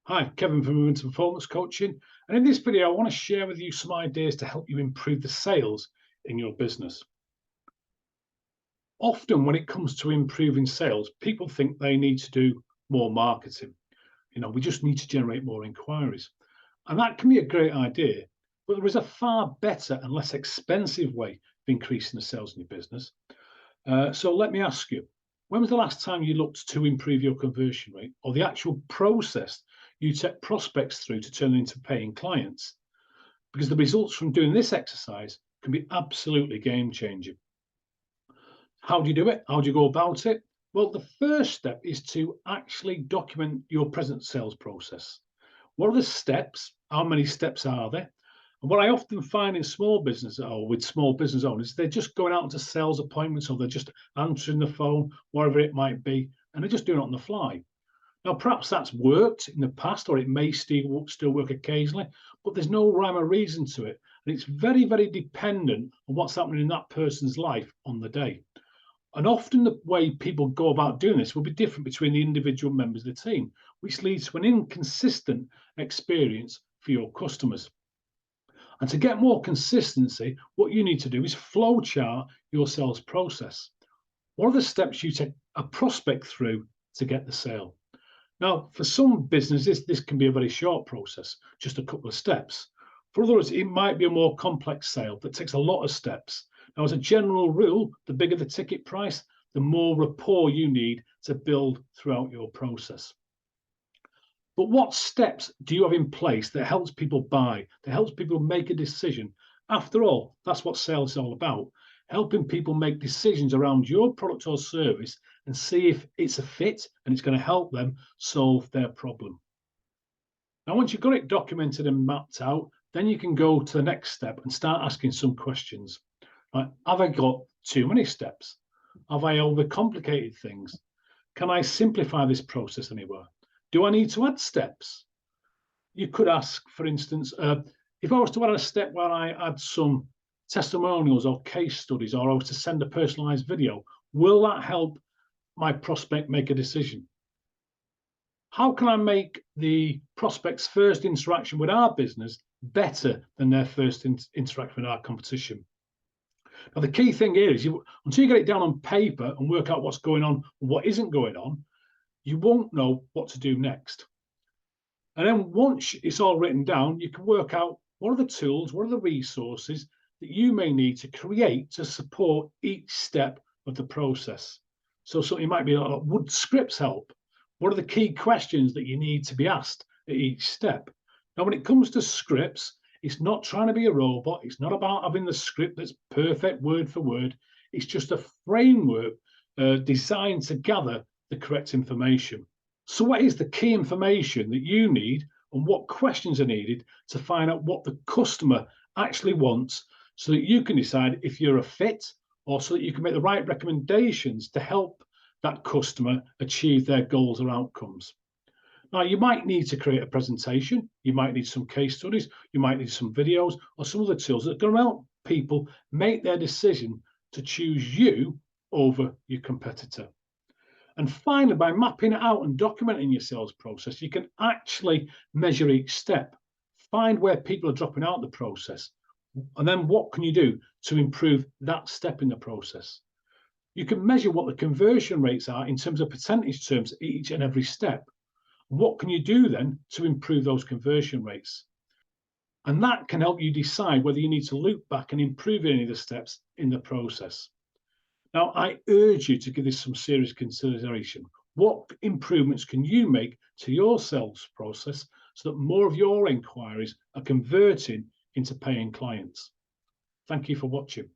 Hi, Kevin from Moving to Performance Coaching. And in this video, I want to share with you some ideas to help you improve the sales in your business. Often when it comes to improving sales, people think they need to do more marketing. We just need to generate more inquiries. And that can be a great idea, but there is a far better and less expensive way of increasing the sales in your business. So let me ask you, when was the last time you looked to improve your conversion rate or the actual process you take prospects through to turn them into paying clients? Because the results from doing this exercise can be absolutely game changing. How do you do it? How do you go about it? Well, the first step is to actually document your present sales process. What are the steps? How many steps are there? And what I often find in small business or with small business owners, they're just going out to sales appointments or they're just answering the phone, whatever it might be, and they're just doing it on the fly. Now, perhaps that's worked in the past, or it may still work occasionally, but there's no rhyme or reason to it. And it's very, very dependent on what's happening in that person's life on the day. And often the way people go about doing this will be different between the individual members of the team, which leads to an inconsistent experience for your customers. And to get more consistency, what you need to do is flowchart your sales process. What are the steps you take a prospect through to get the sale? Now, for some businesses, this can be a very short process, just a couple of steps. For others, it might be a more complex sale that takes a lot of steps. Now, as a general rule, the bigger the ticket price, the more rapport you need to build throughout your process. But what steps do you have in place that helps people buy, that helps people make a decision? After all, that's what sales is all about, helping people make decisions around your product or service and see if it's a fit and it's going to help them solve their problem. Now, once you've got it documented and mapped out, then you can go to the next step and start asking some questions. Like, have I got too many steps? Have I overcomplicated things? Can I simplify this process anywhere? Do I need to add steps? You could ask, for instance, if I was to add a step where I add some testimonials or case studies, or I was to send a personalized video, will that help my prospect make a decision? How can I make the prospect's first interaction with our business better than their first interaction with our competition? Now, the key thing here is until you get it down on paper and work out what's going on and what isn't going on, you won't know what to do next. And then once it's all written down, you can work out what are the tools, what are the resources that you may need to create to support each step of the process. So something might be like, would scripts help? What are the key questions that you need to be asked at each step? Now, when it comes to scripts, it's not trying to be a robot. It's not about having the script that's perfect word for word. It's just a framework designed to gather the correct information. So what is the key information that you need and what questions are needed to find out what the customer actually wants so that you can decide if you're a fit or so that you can make the right recommendations to help that customer achieve their goals or outcomes? Now, you might need to create a presentation, you might need some case studies, you might need some videos or some other tools that are going to help people make their decision to choose you over your competitor. And finally, by mapping it out and documenting your sales process, you can actually measure each step, find where people are dropping out of the process, and then what can you do to improve that step in the process? You can measure what the conversion rates are in terms of percentage terms at each and every step. What can you do then to improve those conversion rates? And that can help you decide whether you need to loop back and improve any of the steps in the process. Now, I urge you to give this some serious consideration. What improvements can you make to your sales process so that more of your inquiries are converting into paying clients? Thank you for watching.